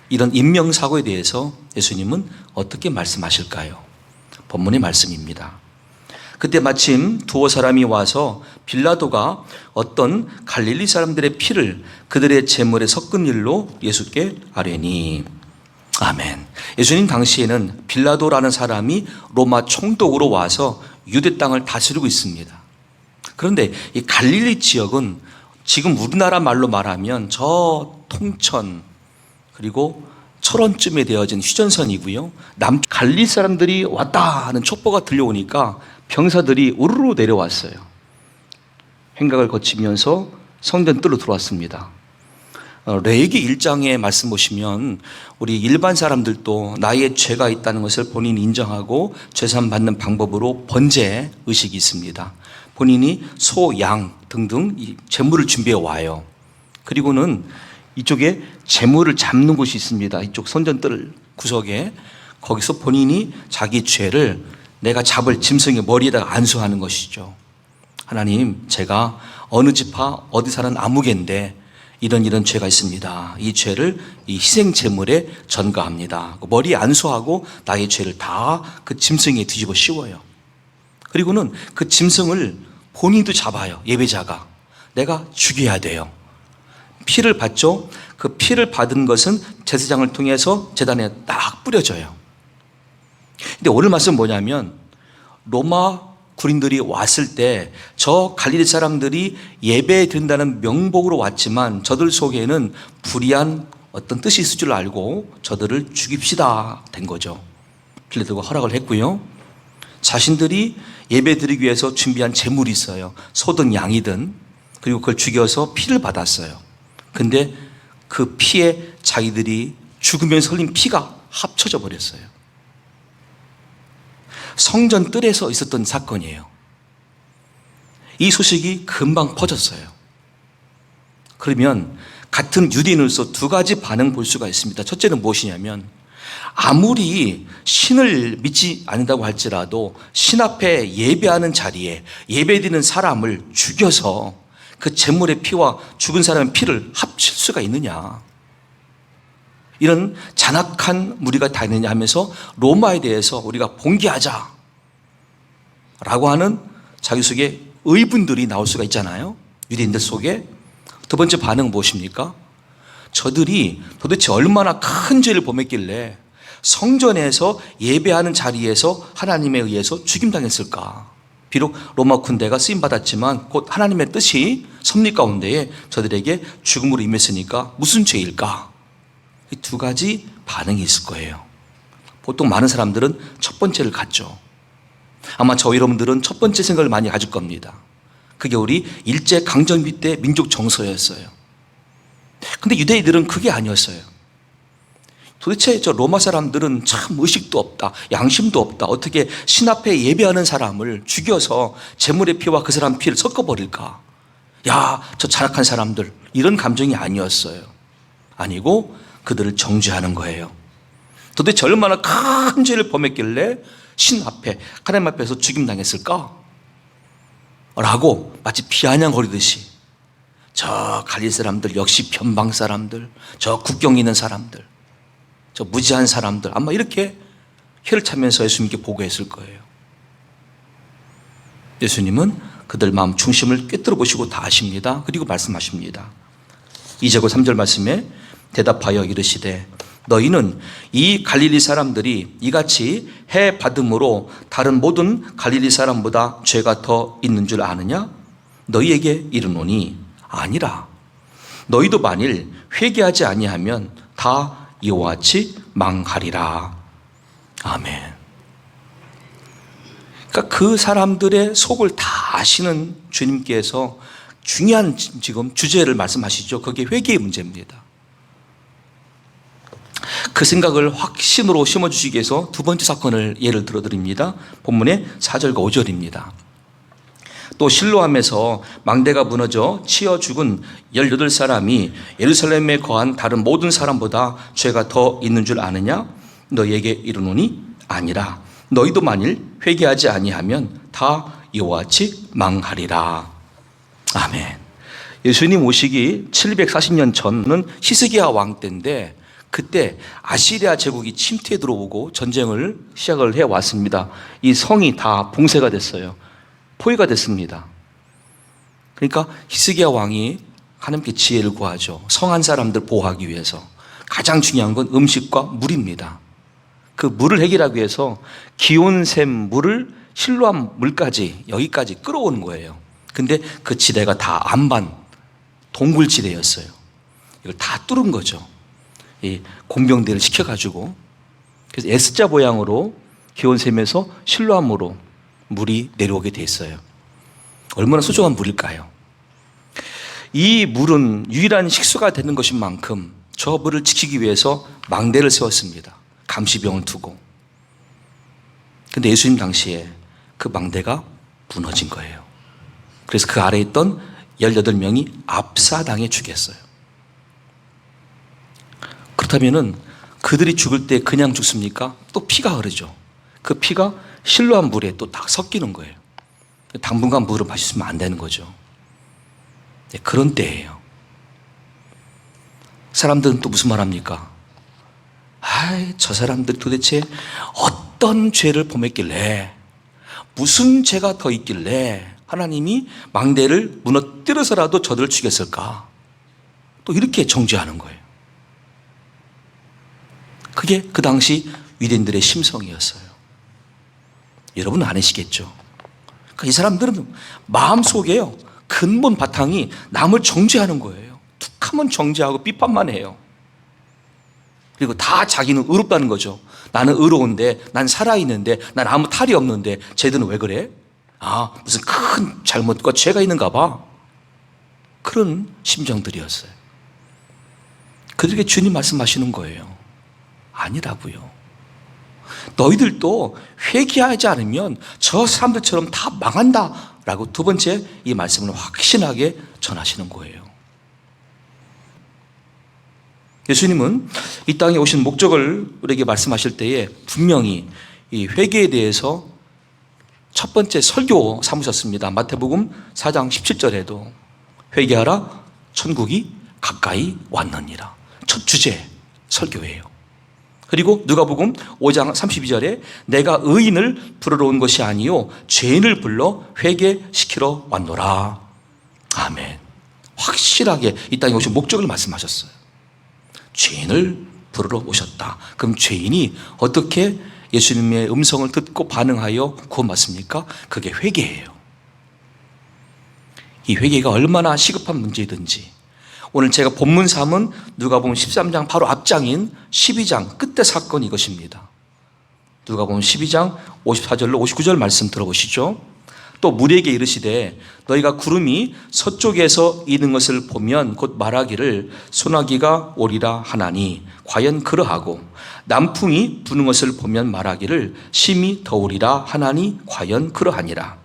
이런 인명사고에 대해서 예수님은 어떻게 말씀하실까요? 본문의 말씀입니다. 그때 마침 두어 사람이 와서 빌라도가 어떤 갈릴리 사람들의 피를 그들의 제물에 섞은 일로 예수께 아뢰니. 아멘. 예수님 당시에는 빌라도라는 사람이 로마 총독으로 와서 유대 땅을 다스리고 있습니다. 그런데 이 갈릴리 지역은 지금 우리나라 말로 말하면 저 통천 그리고 철원쯤에 되어진 휴전선이고요. 갈릴리 사람들이 왔다 하는 촉보가 들려오니까 병사들이 우르르 내려왔어요. 행각을 거치면서 성전뜰로 들어왔습니다. 레위기 1장의 말씀 보시면 우리 일반 사람들도 나의 죄가 있다는 것을 본인이 인정하고 죄산 받는 방법으로 번제 의식이 있습니다. 본인이 소, 양 등등 제물을 준비해 와요. 그리고는 이쪽에 제물을 잡는 곳이 있습니다. 이쪽 선전뜰 구석에 거기서 본인이 자기 죄를 내가 잡을 짐승의 머리에다가 안수하는 것이죠. 하나님, 제가 어느 지파 어디 사는 아무개인데 이런 죄가 있습니다. 이 죄를 이 희생 제물에 전가합니다. 머리에 안수하고 나의 죄를 다 그 짐승에 뒤집어 씌워요. 그리고는 그 짐승을 본인도 잡아요. 예배자가. 내가 죽여야 돼요. 피를 받죠. 그 피를 받은 것은 제사장을 통해서 제단에 딱 뿌려져요. 근데 오늘 말씀은 뭐냐면 로마 군인들이 왔을 때 저 갈릴리 사람들이 예배에 드린다는 명목으로 왔지만 저들 속에는 불의한 어떤 뜻이 있을 줄 알고 저들을 죽입시다 된 거죠. 빌라도가 허락을 했고요. 자신들이 예배 드리기 위해서 준비한 제물이 있어요. 소든 양이든. 그리고 그걸 죽여서 피를 받았어요. 근데 그 피에 자기들이 죽으면서 흘린 피가 합쳐져 버렸어요. 성전 뜰에서 있었던 사건이에요. 이 소식이 금방 퍼졌어요. 그러면 같은 유대인으로서 두 가지 반응 볼 수가 있습니다. 첫째는 무엇이냐면 아무리 신을 믿지 않는다고 할지라도 신 앞에 예배하는 자리에 예배드리는 사람을 죽여서 그 제물의 피와 죽은 사람의 피를 합칠 수가 있느냐. 이런 잔악한 무리가 다 있느냐 하면서 로마에 대해서 우리가 봉기하자 라고 하는 자기 속에 의분들이 나올 수가 있잖아요. 유대인들 속에. 두 번째 반응은 무엇입니까? 저들이 도대체 얼마나 큰 죄를 범했길래 성전에서 예배하는 자리에서 하나님에 의해서 죽임당했을까? 비록 로마 군대가 쓰임받았지만 곧 하나님의 뜻이 섭리 가운데에 저들에게 죽음으로 임했으니까 무슨 죄일까? 이 두 가지 반응이 있을 거예요. 보통 많은 사람들은 첫 번째를 갖죠. 아마 저 여러분들은 첫 번째 생각을 많이 가질 겁니다. 그게 우리 일제강점기 때 민족 정서였어요. 근데 유대인들은 그게 아니었어요. 도대체 저 로마 사람들은 참 의식도 없다, 양심도 없다. 어떻게 신 앞에 예배하는 사람을 죽여서 제물의 피와 그 사람 피를 섞어버릴까? 야, 저 잔악한 사람들. 이런 감정이 아니었어요. 아니고 그들을 정죄하는 거예요. 도대체 얼마나 큰 죄를 범했길래 신 앞에, 하나님 앞에서 죽임당했을까? 라고 마치 비아냥거리듯이 저 갈릴리 사람들 역시 변방 사람들, 저 국경 있는 사람들, 저 무지한 사람들 아마 이렇게 혀를 차면서 예수님께 보고했을 거예요. 예수님은 그들 마음 중심을 꿰뚫어 보시고 다 아십니다. 그리고 말씀하십니다. 2절 3절 말씀에 대답하여 이르시되 너희는 이 갈릴리 사람들이 이같이 해 받음으로 다른 모든 갈릴리 사람보다 죄가 더 있는 줄 아느냐? 너희에게 이르노니 아니라. 너희도 만일 회개하지 아니하면 다 이와 같이 망하리라. 아멘. 그러니까 그 사람들의 속을 다 아시는 주님께서 중요한 지금 주제를 말씀하시죠. 그게 회개의 문제입니다. 그 생각을 확신으로 심어주시기 위해서 두 번째 사건을 예를 들어드립니다. 본문의 4절과 5절입니다. 또 실로암에서 망대가 무너져 치여 죽은 18사람이 예루살렘에 거한 다른 모든 사람보다 죄가 더 있는 줄 아느냐? 너희에게 이르노니 아니라. 너희도 만일 회개하지 아니하면 다 이와 같이 망하리라. 아멘. 예수님 오시기 740년 전은 히스기야 왕 때인데 그때 아시리아 제국이 침투해 들어오고 전쟁을 시작을 해왔습니다. 이 성이 다 봉쇄가 됐어요. 포위가 됐습니다. 그러니까 히스기야 왕이 하나님께 지혜를 구하죠. 성한 사람들 보호하기 위해서. 가장 중요한 건 음식과 물입니다. 그 물을 해결하기 위해서 기온샘 물을 실로암 물까지 여기까지 끌어오는 거예요. 근데 그 지대가 다 안반 동굴지대였어요. 이걸 다 뚫은 거죠. 이 공병대를 시켜가지고. 그래서 S자 모양으로 기온샘에서 실로암으로 물이 내려오게 돼 있어요. 얼마나 소중한 물일까요? 이 물은 유일한 식수가 되는 것인 만큼 저 물을 지키기 위해서 망대를 세웠습니다. 감시병을 두고. 근데 예수님 당시에 그 망대가 무너진 거예요. 그래서 그 아래에 있던 18명이 압사당해 죽였어요. 그렇다면은 그들이 죽을 때 그냥 죽습니까? 또 피가 흐르죠. 그 피가 실로암 물에 또 다 섞이는 거예요. 당분간 물을 마시면 안 되는 거죠. 네, 그런 때예요. 사람들은 또 무슨 말 합니까? 아이, 저 사람들이 도대체 어떤 죄를 범했길래, 무슨 죄가 더 있길래 하나님이 망대를 무너뜨려서라도 저들을 죽였을까? 또 이렇게 정죄하는 거예요. 그게 그 당시 유대인들의 심성이었어요. 여러분은 아니시겠죠? 그러니까 이 사람들은 마음속에요, 근본 바탕이 남을 정죄하는 거예요. 툭하면 정죄하고 비판만 해요. 그리고 다 자기는 의롭다는 거죠. 나는 의로운데, 난 살아있는데, 난 아무 탈이 없는데 쟤들은 왜 그래? 아, 무슨 큰 잘못과 죄가 있는가 봐. 그런 심정들이었어요. 그들에게 주님 말씀하시는 거예요. 아니라고요. 너희들도 회개하지 않으면 저 사람들처럼 다 망한다 라고 두 번째 이 말씀을 확신하게 전하시는 거예요. 예수님은 이 땅에 오신 목적을 우리에게 말씀하실 때에 분명히 이 회개에 대해서 첫 번째 설교 삼으셨습니다. 마태복음 4장 17절에도 회개하라, 천국이 가까이 왔느니라. 첫 주제 설교예요. 그리고 누가복음 5장 32절에 내가 의인을 부르러 온 것이 아니요 죄인을 불러 회개시키러 왔노라. 아멘. 확실하게 이 땅에 오신 목적을 말씀하셨어요. 죄인을 부르러 오셨다. 그럼 죄인이 어떻게 예수님의 음성을 듣고 반응하여 구원받습니까? 그게 회개예요. 이 회개가 얼마나 시급한 문제이든지 오늘 제가 본문 삼은 누가복음 13장 바로 앞장인 12장 끝의 사건이 이것입니다. 누가복음 12장 54절로 59절 말씀 들어보시죠. 또 무리에게 이르시되 너희가 구름이 서쪽에서 이는 것을 보면 곧 말하기를 소나기가 오리라 하나니 과연 그러하고 남풍이 부는 것을 보면 말하기를 심히 더우리라 하나니 과연 그러하니라.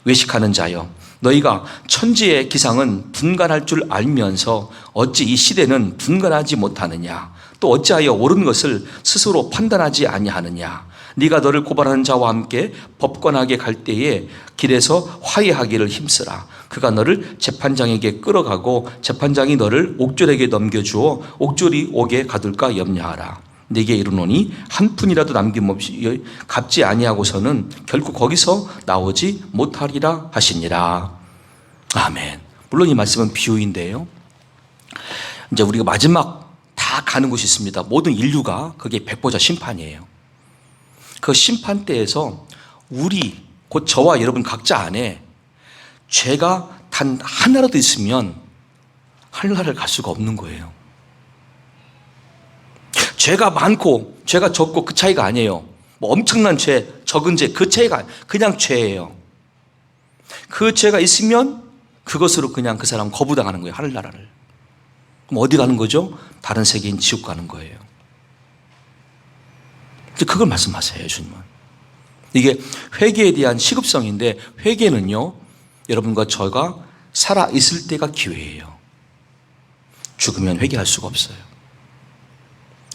외식하는 자여 너희가 천지의 기상은 분간할 줄 알면서 어찌 이 시대는 분간하지 못하느냐. 또 어찌하여 옳은 것을 스스로 판단하지 아니하느냐. 네가 너를 고발하는 자와 함께 법관에게 갈 때에 길에서 화해하기를 힘쓰라. 그가 너를 재판장에게 끌어가고 재판장이 너를 옥졸에게 넘겨주어 옥졸이 옥에 가둘까 염려하라. 네게 이르노니 한 푼이라도 남김없이 갚지 아니하고서는 결국 거기서 나오지 못하리라 하시니라. 아멘. 물론 이 말씀은 비유인데요. 이제 우리가 마지막 다 가는 곳이 있습니다. 모든 인류가 그게 백보자 심판이에요. 그 심판대에서 우리 곧 저와 여러분 각자 안에 죄가 단 하나라도 있으면 하늘나라를 갈 수가 없는 거예요. 죄가 많고 죄가 적고 그 차이가 아니에요. 뭐 엄청난 죄, 적은 죄, 그 차이가 그냥 죄예요. 그 죄가 있으면 그것으로 그냥 그 사람 거부당하는 거예요. 하늘나라를. 그럼 어디 가는 거죠? 다른 세계인 지옥 가는 거예요. 그걸 말씀하세요, 예수님은. 이게 회개에 대한 시급성인데 회개는요, 여러분과 저가 살아있을 때가 기회예요. 죽으면 회개할 수가 없어요.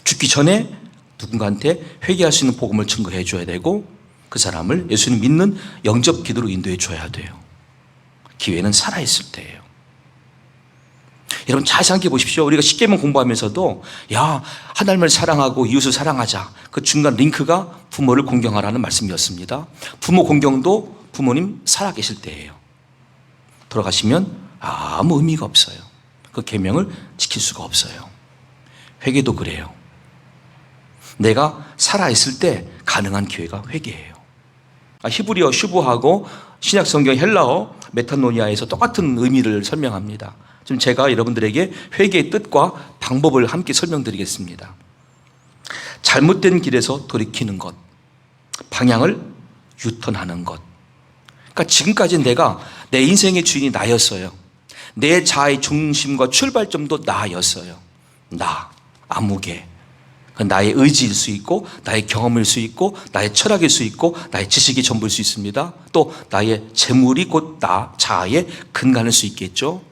죽기 전에 누군가한테 회개할 수 있는 복음을 증거해 줘야 되고 그 사람을 예수님 믿는 영접 기도로 인도해 줘야 돼요. 기회는 살아있을 때예요. 여러분 잘 생각해 보십시오. 우리가 십계명 공부하면서도 야, 하나님을 사랑하고 이웃을 사랑하자. 그 중간 링크가 부모를 공경하라는 말씀이었습니다. 부모 공경도 부모님 살아계실 때예요. 돌아가시면 아무 의미가 없어요. 그 계명을 지킬 수가 없어요. 회개도 그래요. 내가 살아있을 때 가능한 기회가 회개예요. 히브리어 슈브하고 신약성경 헬라어 메타노니아에서 똑같은 의미를 설명합니다. 지금 제가 여러분들에게 회개의 뜻과 방법을 함께 설명드리겠습니다. 잘못된 길에서 돌이키는 것, 방향을 유턴하는 것. 그러니까 지금까지 내가 내 인생의 주인이 나였어요. 내 자아의 중심과 출발점도 나였어요. 나, 아무개. 나의 의지일 수 있고 나의 경험일 수 있고 나의 철학일 수 있고 나의 지식이 전부일 수 있습니다. 또 나의 재물이 곧 나 자아의 근간일 수 있겠죠.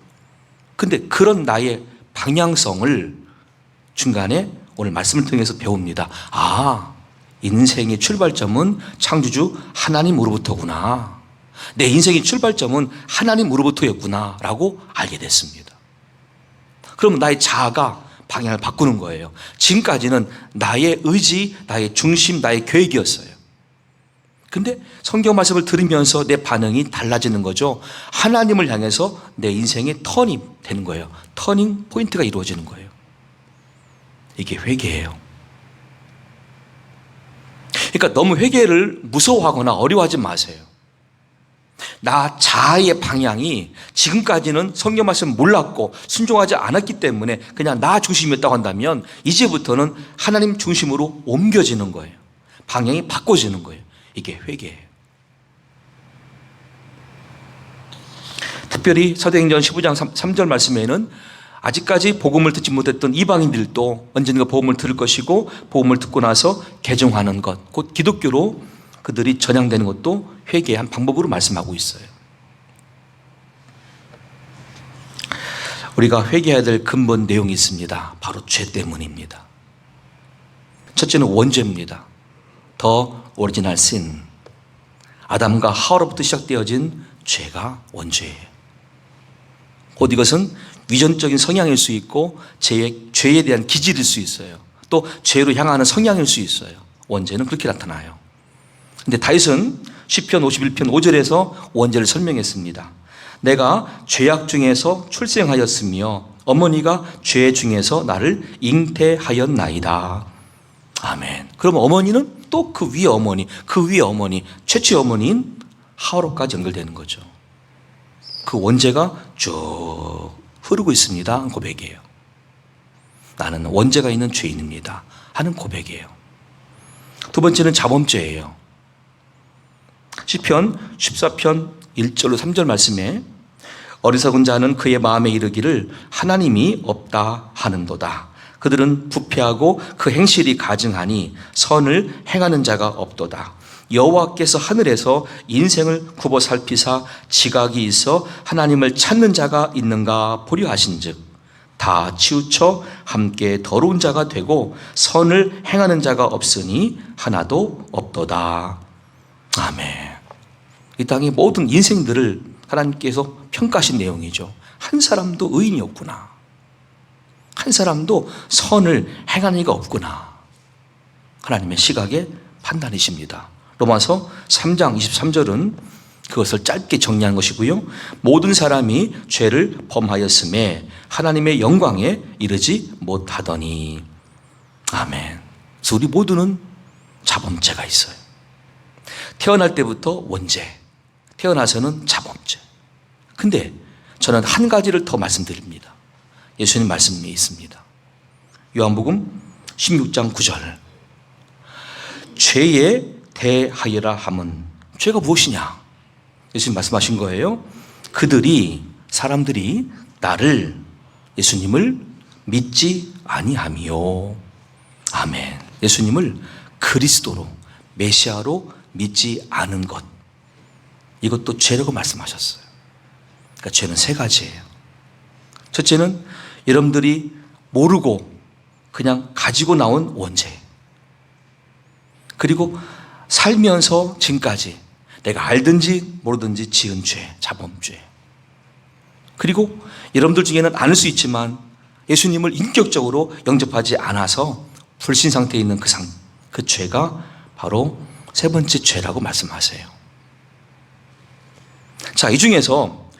근데 그런 나의 방향성을 중간에 오늘 말씀을 통해서 배웁니다. 아, 인생의 출발점은 창조주 하나님으로부터구나. 내 인생의 출발점은 하나님으로부터였구나 라고 알게 됐습니다. 그러면 나의 자아가 방향을 바꾸는 거예요. 지금까지는 나의 의지, 나의 중심, 나의 계획이었어요. 근데 성경 말씀을 들으면서 내 반응이 달라지는 거죠. 하나님을 향해서 내 인생의 턴이 되는 거예요. 터닝 포인트가 이루어지는 거예요. 이게 회개예요. 그러니까 너무 회개를 무서워하거나 어려워하지 마세요. 나 자아의 방향이 지금까지는 성경 말씀 몰랐고 순종하지 않았기 때문에 그냥 나 중심이었다고 한다면 이제부터는 하나님 중심으로 옮겨지는 거예요. 방향이 바꿔지는 거예요. 이게 회개예요. 특별히 사도행전 15장 3절 말씀에는 아직까지 복음을 듣지 못했던 이방인들도 언젠가 복음을 들을 것이고 복음을 듣고 나서 개종하는 것, 곧 기독교로 그들이 전향되는 것도 회개의 한 방법으로 말씀하고 있어요. 우리가 회개해야 될 근본 내용이 있습니다. 바로 죄 때문입니다. 첫째는 원죄입니다. The original sin. 아담과 하와로부터 시작되어진 죄가 원죄예요. 곧 이것은 위전적인 성향일 수 있고 죄에 대한 기질일 수 있어요. 또 죄로 향하는 성향일 수 있어요. 원죄는 그렇게 나타나요. 근데 다윗은 시편 51편 5절에서 원죄를 설명했습니다. 내가 죄악 중에서 출생하였으며 어머니가 죄 중에서 나를 잉태하였나이다. 아멘. 그럼 어머니는 또 그 위의 어머니, 그 위의 어머니, 최초의 어머니인 하와로까지 연결되는 거죠. 그 원죄가 쭉 흐르고 있습니다 하는 고백이에요. 나는 원죄가 있는 죄인입니다 하는 고백이에요. 두 번째는 자범죄예요. 시편 14편 1절로 3절 말씀에 어리석은 자는 그의 마음에 이르기를 하나님이 없다 하는도다. 그들은 부패하고 그 행실이 가증하니 선을 행하는 자가 없도다. 여호와께서 하늘에서 인생을 굽어 살피사 지각이 있어 하나님을 찾는 자가 있는가 보려 하신즉 다 치우쳐 함께 더러운 자가 되고 선을 행하는 자가 없으니 하나도 없도다. 아멘. 이 땅의 모든 인생들을 하나님께서 평가하신 내용이죠. 한 사람도 의인이 없구나. 한 사람도 선을 행하는 이가 없구나. 하나님의 시각의 판단이십니다. 로마서 3장 23절은 그것을 짧게 정리한 것이고요. 모든 사람이 죄를 범하였음에 하나님의 영광에 이르지 못하더니. 아멘. 그래서 우리 모두는 자범죄가 있어요. 태어날 때부터 원죄, 태어나서는 자범죄. 근데 저는 한 가지를 더 말씀드립니다. 예수님 말씀이 있습니다. 요한복음 16장 9절. 죄에 대하여라 함은 죄가 무엇이냐? 예수님 말씀하신 거예요. 사람들이 나를, 예수님을 믿지 아니함이요. 아멘. 예수님을 그리스도로, 메시아로 믿지 않은 것. 이것도 죄라고 말씀하셨어요. 그러니까 죄는 세 가지예요. 첫째는 여러분들이 모르고 그냥 가지고 나온 원죄. 그리고 살면서 지금까지 내가 알든지 모르든지 지은 죄, 자범죄. 그리고 여러분들 중에는 아닐 수 있지만 예수님을 인격적으로 영접하지 않아서 불신 상태에 있는 그 죄가 바로 세 번째 죄라고 말씀하세요. 자, 이 중에서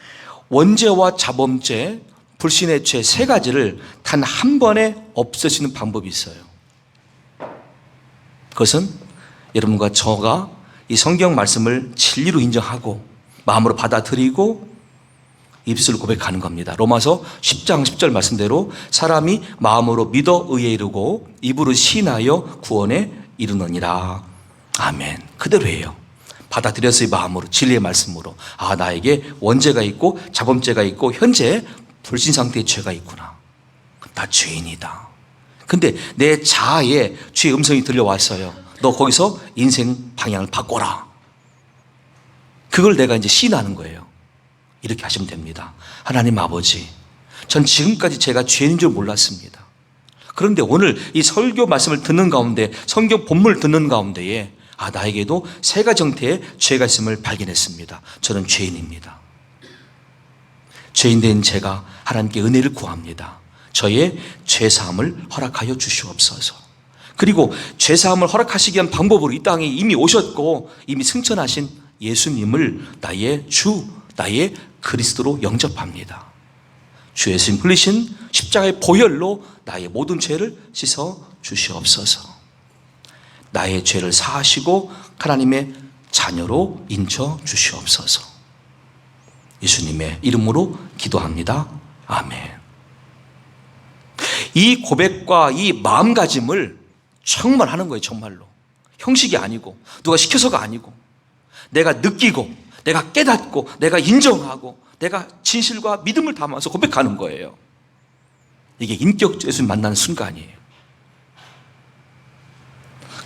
원죄와 자범죄, 불신의 죄 세 가지를 단 한 번에 없애시는 방법이 있어요. 그것은 여러분과 저가 이 성경 말씀을 진리로 인정하고 마음으로 받아들이고 입술로 고백하는 겁니다. 로마서 10장 10절 말씀대로 사람이 마음으로 믿어 의에 이르고 입으로 시인하여 구원에 이르느니라. 아멘. 그대로예요. 받아들였어요. 마음으로, 진리의 말씀으로. 아, 나에게 원죄가 있고 자범죄가 있고 현재 불신 상태의 죄가 있구나. 나 죄인이다. 근데 내 자아에 주의 음성이 들려왔어요. 너 거기서 인생 방향을 바꿔라. 그걸 내가 이제 시인하는 거예요. 이렇게 하시면 됩니다. 하나님 아버지, 전 지금까지 제가 죄인인 줄 몰랐습니다. 그런데 오늘 이 설교 말씀을 듣는 가운데, 성경 본문을 듣는 가운데에 아, 나에게도 세 가지 형태의 죄가 있음을 발견했습니다. 저는 죄인입니다. 죄인된 제가 하나님께 은혜를 구합니다. 저의 죄사함을 허락하여 주시옵소서. 그리고 죄사함을 허락하시기 위한 방법으로 이 땅에 이미 오셨고 이미 승천하신 예수님을 나의 주, 나의 그리스도로 영접합니다. 주 예수님 흘리신 십자가의 보혈로 나의 모든 죄를 씻어 주시옵소서. 나의 죄를 사하시고 하나님의 자녀로 인쳐 주시옵소서. 예수님의 이름으로 기도합니다. 아멘. 이 고백과 이 마음가짐을 정말 하는 거예요. 정말로. 형식이 아니고 누가 시켜서가 아니고 내가 느끼고 내가 깨닫고 내가 인정하고 내가 진실과 믿음을 담아서 고백하는 거예요. 이게 인격 예수님 만나는 순간이에요.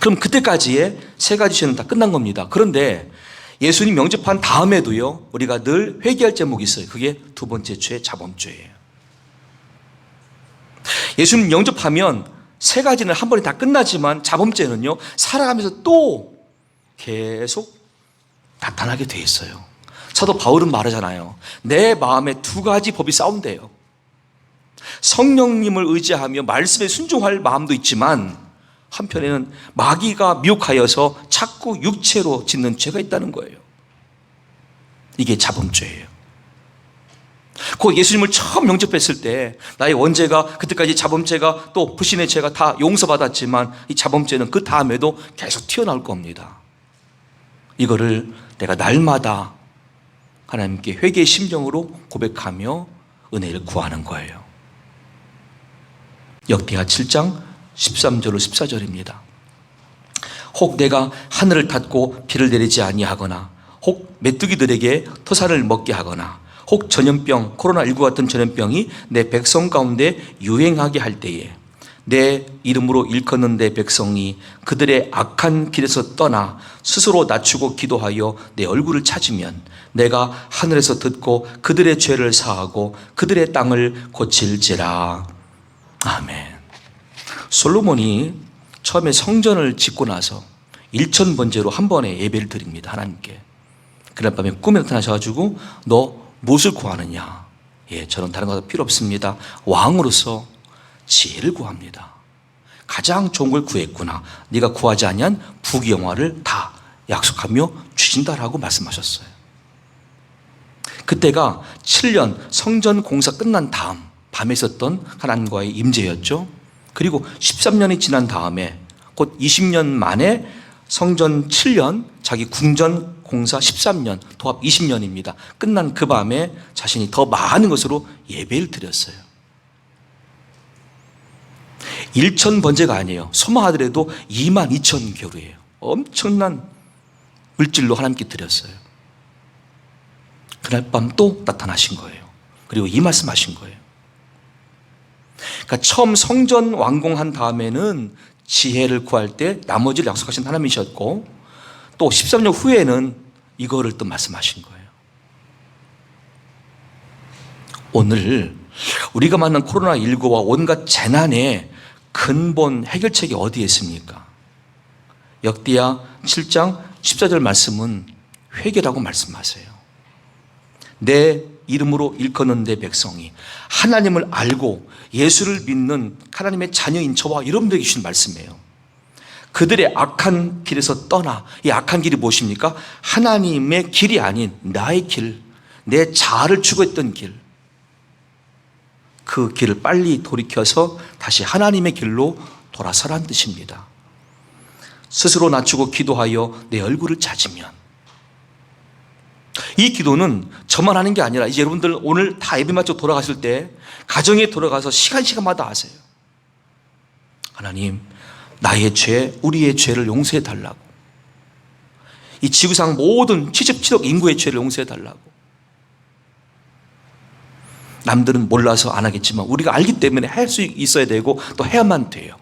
그럼 그때까지의 세 가지 죄는 다 끝난 겁니다. 그런데 예수님 영접한 다음에도요, 우리가 늘 회개할 제목이 있어요. 그게 두 번째 죄, 자범죄예요. 예수님 영접하면 세 가지는 한 번에 다 끝나지만 자범죄는요, 살아가면서 또 계속 나타나게 돼 있어요. 사도 바울은 말하잖아요. 내 마음에 두 가지 법이 싸운대요. 성령님을 의지하며 말씀에 순종할 마음도 있지만 한편에는 마귀가 미혹하여서 자꾸 육체로 짓는 죄가 있다는 거예요. 이게 자범죄예요. 그 예수님을 처음 영접했을 때 나의 원죄가, 그때까지 자범죄가 또 불신의 죄가 다 용서받았지만 이 자범죄는 그 다음에도 계속 튀어나올 겁니다. 이거를 내가 날마다 하나님께 회개의 심정으로 고백하며 은혜를 구하는 거예요. 역대하 7장 13절로 14절입니다. 혹 내가 하늘을 닫고 비를 내리지 아니하거나 혹 메뚜기들에게 토사를 먹게 하거나 혹 전염병, 코로나19 같은 전염병이 내 백성 가운데 유행하게 할 때에 내 이름으로 일컫는 내 백성이 그들의 악한 길에서 떠나 스스로 낮추고 기도하여 내 얼굴을 찾으면 내가 하늘에서 듣고 그들의 죄를 사하고 그들의 땅을 고칠지라. 아멘. 솔로몬이 처음에 성전을 짓고 나서 1000번째로 한 번에 예배를 드립니다. 하나님께. 그날 밤에 꿈에 나타나셔가지고 너 무엇을 구하느냐? 예, 저는 다른 거 필요 없습니다. 왕으로서 지혜를 구합니다. 가장 좋은 걸 구했구나. 네가 구하지 아니한 부귀영화를 다 약속하며 주신다라고 말씀하셨어요. 그때가 7년 성전 공사 끝난 다음 밤에 있었던 하나님과의 임재였죠. 그리고 13년이 지난 다음에 곧 20년 만에 성전 7년, 자기 궁전 공사 13년, 도합 20년입니다. 끝난 그 밤에 자신이 더 많은 것으로 예배를 드렸어요. 1000번제가 아니에요. 소마하더라도 22,000교류예요. 엄청난 물질로 하나님께 드렸어요. 그날 밤 또 나타나신 거예요. 그리고 이 말씀하신 거예요. 그러니까 처음 성전 완공한 다음에는 지혜를 구할 때 나머지를 약속하신 하나님이셨고 또 13년 후에는 이거를 또 말씀하신 거예요. 오늘 우리가 만난 코로나19와 온갖 재난의 근본 해결책이 어디에 있습니까? 역대하 7장 14절 말씀은 회개라고 말씀하세요. 내 이름으로 일컫는 내 백성이, 하나님을 알고 예수를 믿는 하나님의 자녀인 저와 여러분들에게 주신 말씀이에요. 그들의 악한 길에서 떠나, 이 악한 길이 무엇입니까? 하나님의 길이 아닌 나의 길, 내 자아를 추구했던 길, 그 길을 빨리 돌이켜서 다시 하나님의 길로 돌아서란 뜻입니다. 스스로 낮추고 기도하여 내 얼굴을 찾으면, 이 기도는 저만 하는 게 아니라 이제 여러분들 오늘 다 예배 마쳐 돌아가실 때 가정에 돌아가서 시간마다 하세요. 하나님, 나의 죄, 우리의 죄를 용서해 달라고, 이 지구상 모든 77억 인구의 죄를 용서해 달라고. 남들은 몰라서 안 하겠지만 우리가 알기 때문에 할 수 있어야 되고 또 해야만 돼요.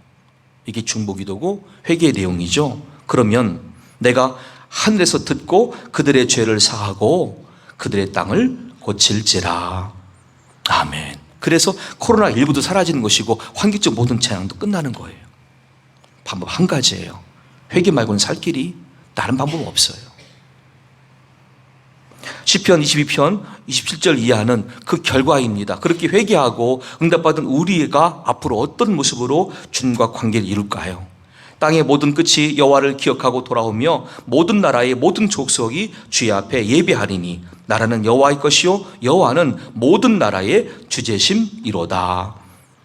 이게 중보기도고 회개의 내용이죠. 그러면 내가 하늘에서 듣고 그들의 죄를 사하고 그들의 땅을 고칠지라. 아멘. 그래서 코로나19도 사라지는 것이고 환경적 모든 재앙도 끝나는 거예요. 방법 한 가지예요. 회개 말고는 살 길이 다른 방법 없어요. 시편 22편 27절 이하는 그 결과입니다. 그렇게 회개하고 응답받은 우리가 앞으로 어떤 모습으로 주님과 관계를 이룰까요? 땅의 모든 끝이 여호와를 기억하고 돌아오며 모든 나라의 모든 족속이 주의 앞에 예배하리니 나라는 여호와의 것이요 여호와는 모든 나라의 주제심이로다.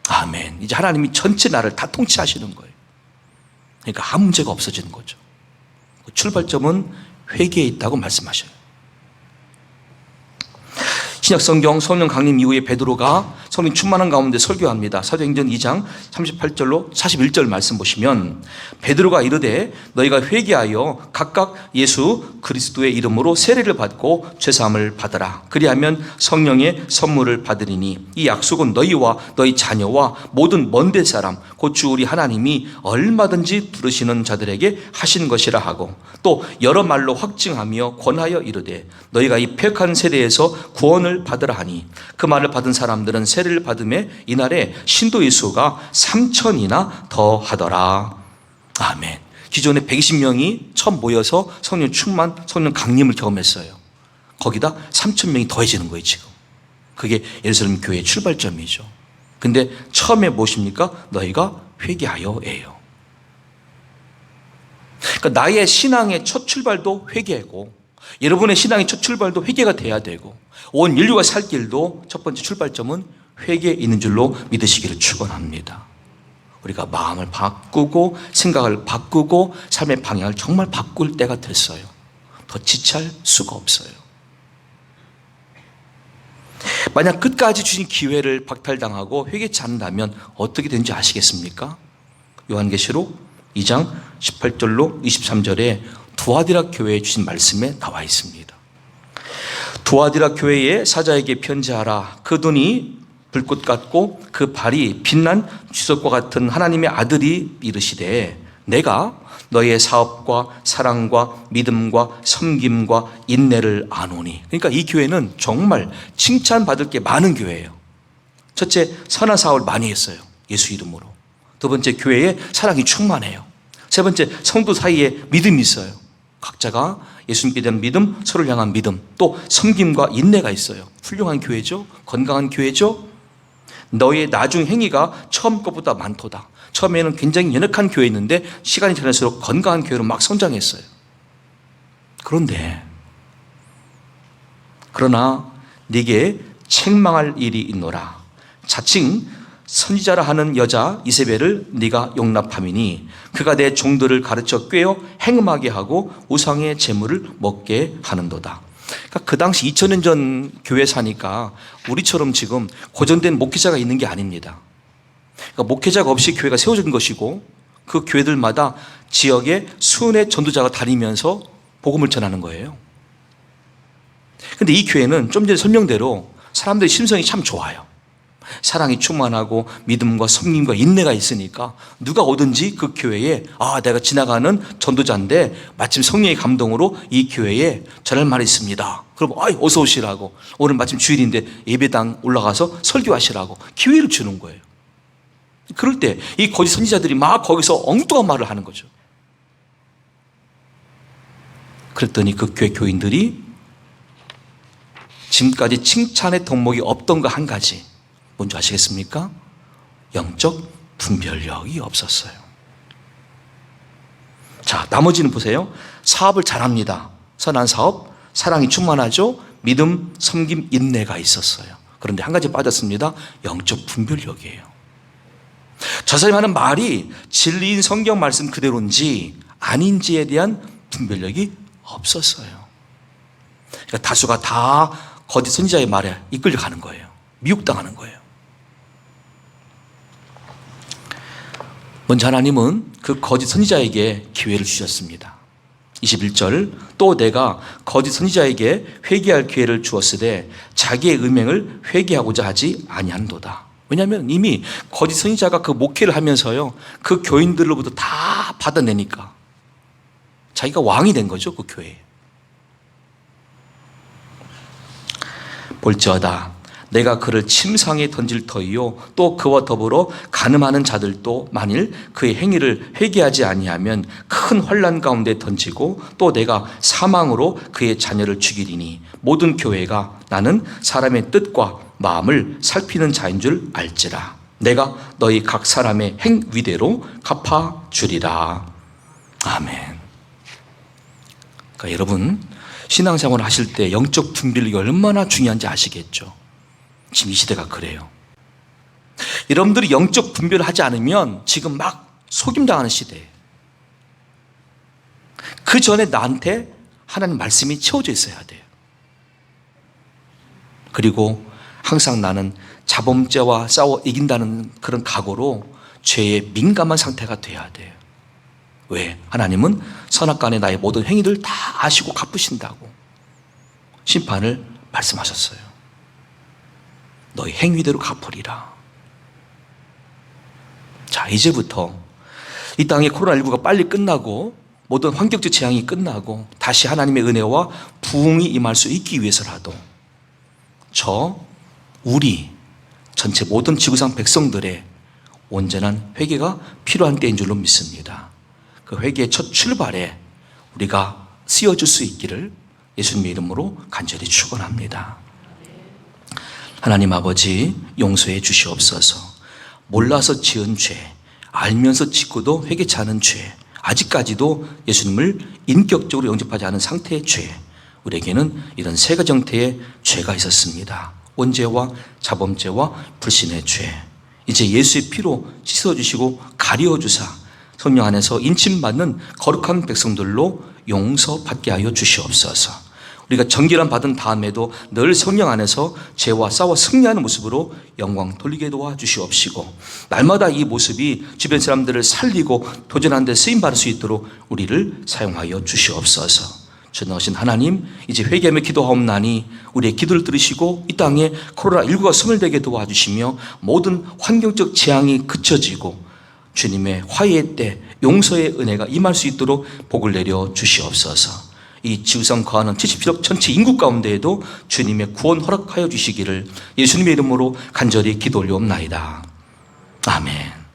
아멘. 이제 하나님이 전체 나라를 다 통치하시는 거예요. 그러니까 아무 문제가 없어지는 거죠. 출발점은 회개에 있다고 말씀하셔요. 신약 성경 성령 강림 이후에 베드로가 성령 충만한 가운데 설교합니다. 사도행전 2장 38절로 41절 말씀 보시면, 베드로가 이르되 너희가 회개하여 각각 예수 그리스도의 이름으로 세례를 받고 죄사함을 받으라. 그리하면 성령의 선물을 받으리니 이 약속은 너희와 너희 자녀와 모든 먼데 사람 곧 주 우리 하나님이 얼마든지 부르시는 자들에게 하신 것이라 하고, 또 여러 말로 확증하며 권하여 이르되 너희가 이 폐역한 세대에서 구원을 받으라 하니, 그 말을 받은 사람들은 세례를 받음에 이날에 신도의 수가 3,000이나 더 하더라. 아멘. 기존에 120명이 처음 모여서 성령 충만, 성령 강림을 경험했어요. 거기다 3,000명이 더해지는 거예요, 지금. 그게 예루살렘 교회의 출발점이죠. 근데 처음에 무엇입니까? 너희가 회개하여예요. 그러니까 나의 신앙의 첫 출발도 회개고, 여러분의 신앙의 첫 출발도 회개가 돼야 되고, 온 인류가 살 길도 첫 번째 출발점은 회개에 있는 줄로 믿으시기를 축원합니다. 우리가 마음을 바꾸고 생각을 바꾸고 삶의 방향을 정말 바꿀 때가 됐어요. 더 지체할 수가 없어요. 만약 끝까지 주신 기회를 박탈당하고 회개치 않는다면 어떻게 되는지 아시겠습니까? 요한계시록 2장 18절로 23절에 두아디라 교회에 주신 말씀에 나와 있습니다. 두아디라 교회의 사자에게 편지하라. 그 눈이 불꽃 같고 그 발이 빛난 주석과 같은 하나님의 아들이 이르시되 내가 너의 사업과 사랑과 믿음과 섬김과 인내를 아노니. 그러니까 이 교회는 정말 칭찬받을 게 많은 교회예요. 첫째, 선한 사업을 많이 했어요. 예수 이름으로. 두 번째, 교회에 사랑이 충만해요. 세 번째, 성도 사이에 믿음이 있어요. 각자가 예수님께 대한 믿음, 서로를 향한 믿음, 또 섬김과 인내가 있어요. 훌륭한 교회죠. 건강한 교회죠. 너의 나중 행위가 처음 것보다 많도다. 처음에는 굉장히 연약한 교회였는데 시간이 지날수록 건강한 교회로 막 성장했어요. 그러나 네게 책망할 일이 있노라. 자칭 선지자라 하는 여자 이세벨을 네가 용납함이니 그가 내 종들을 가르쳐 꿰어 행음하게 하고 우상의 재물을 먹게 하는도다. 그러니까 그 당시 2000년 전 교회 사니까 우리처럼 지금 고정된 목회자가 있는 게 아닙니다. 그러니까 목회자가 없이 교회가 세워진 것이고 그 교회들마다 지역에 수은의 전도자가 다니면서 복음을 전하는 거예요. 그런데 이 교회는 좀 전에 설명대로 사람들의 심성이 참 좋아요. 사랑이 충만하고 믿음과 섬김과 인내가 있으니까 누가 오든지 그 교회에 내가 지나가는 전도자인데 마침 성령의 감동으로 이 교회에 전할 말이 있습니다. 그럼 어서 오시라고, 오늘 마침 주일인데 예배당 올라가서 설교하시라고 기회를 주는 거예요. 그럴 때 이 거짓 선지자들이 막 거기서 엉뚱한 말을 하는 거죠. 그랬더니 그 교회 교인들이 지금까지 칭찬의 덕목이 없던 거 한 가지, 뭔지 아시겠습니까? 영적 분별력이 없었어요. 자, 나머지는 보세요. 사업을 잘합니다. 선한 사업, 사랑이 충만하죠. 믿음, 섬김, 인내가 있었어요. 그런데 한 가지 빠졌습니다. 영적 분별력이에요. 저 사람이 하는 말이 진리인 성경 말씀 그대로인지 아닌지에 대한 분별력이 없었어요. 그러니까 다수가 다 거짓 선지자의 말에 이끌려가는 거예요. 미혹당하는 거예요. 먼저 하나님은 그 거짓 선지자에게 기회를 주셨습니다. 21절, 또 내가 거짓 선지자에게 회개할 기회를 주었으되 자기의 음행을 회개하고자 하지 아니한도다. 왜냐하면 이미 거짓 선지자가 그 목회를 하면서요, 그 교인들로부터 다 받아내니까 자기가 왕이 된 거죠, 그 교회에. 볼지어다 내가 그를 침상에 던질 터이요 또 그와 더불어 간음하는 자들도 만일 그의 행위를 회개하지 아니하면 큰 환난 가운데 던지고 또 내가 사망으로 그의 자녀를 죽이리니 모든 교회가 나는 사람의 뜻과 마음을 살피는 자인 줄 알지라. 내가 너희 각 사람의 행위대로 갚아주리라. 아멘. 그러니까 여러분, 신앙생활을 하실 때 영적 분별력이 얼마나 중요한지 아시겠죠? 지금 이 시대가 그래요. 여러분들이 영적 분별을 하지 않으면 지금 막 속임당하는 시대예요. 그 전에 나한테 하나님 말씀이 채워져 있어야 돼요. 그리고 항상 나는 자범죄와 싸워 이긴다는 그런 각오로 죄에 민감한 상태가 돼야 돼요. 왜? 하나님은 선악간에 나의 모든 행위를 다 아시고 갚으신다고 심판을 말씀하셨어요. 너희 행위대로 갚으리라. 자, 이제부터 이 땅의 코로나19가 빨리 끝나고 모든 환경적 재앙이 끝나고 다시 하나님의 은혜와 부흥이 임할 수 있기 위해서라도 우리 전체 모든 지구상 백성들의 온전한 회개가 필요한 때인 줄로 믿습니다. 그 회개의 첫 출발에 우리가 쓰여줄 수 있기를 예수님의 이름으로 간절히 축원합니다. 하나님 아버지, 용서해 주시옵소서. 몰라서 지은 죄, 알면서 짓고도 회개치 않은 죄, 아직까지도 예수님을 인격적으로 영접하지 않은 상태의 죄, 우리에게는 이런 세 가지 형태의 죄가 있었습니다. 원죄와 자범죄와 불신의 죄. 이제 예수의 피로 씻어주시고 가리워주사 성령 안에서 인침받는 거룩한 백성들로 용서받게 하여 주시옵소서. 우리가 정결함 받은 다음에도 늘 성령 안에서 죄와 싸워 승리하는 모습으로 영광 돌리게 도와주시옵시고, 날마다 이 모습이 주변 사람들을 살리고 도전하는 데 쓰임받을 수 있도록 우리를 사용하여 주시옵소서. 전능하신 하나님, 이제 회개하며 기도하옵나니 우리의 기도를 들으시고 이 땅에 코로나19가 소멸되게 도와주시며 모든 환경적 재앙이 그쳐지고 주님의 화해의 때 용서의 은혜가 임할 수 있도록 복을 내려 주시옵소서. 이 지구상 거하는 77억 전체 인구 가운데에도 주님의 구원 허락하여 주시기를 예수님의 이름으로 간절히 기도 올려옵나이다. 아멘.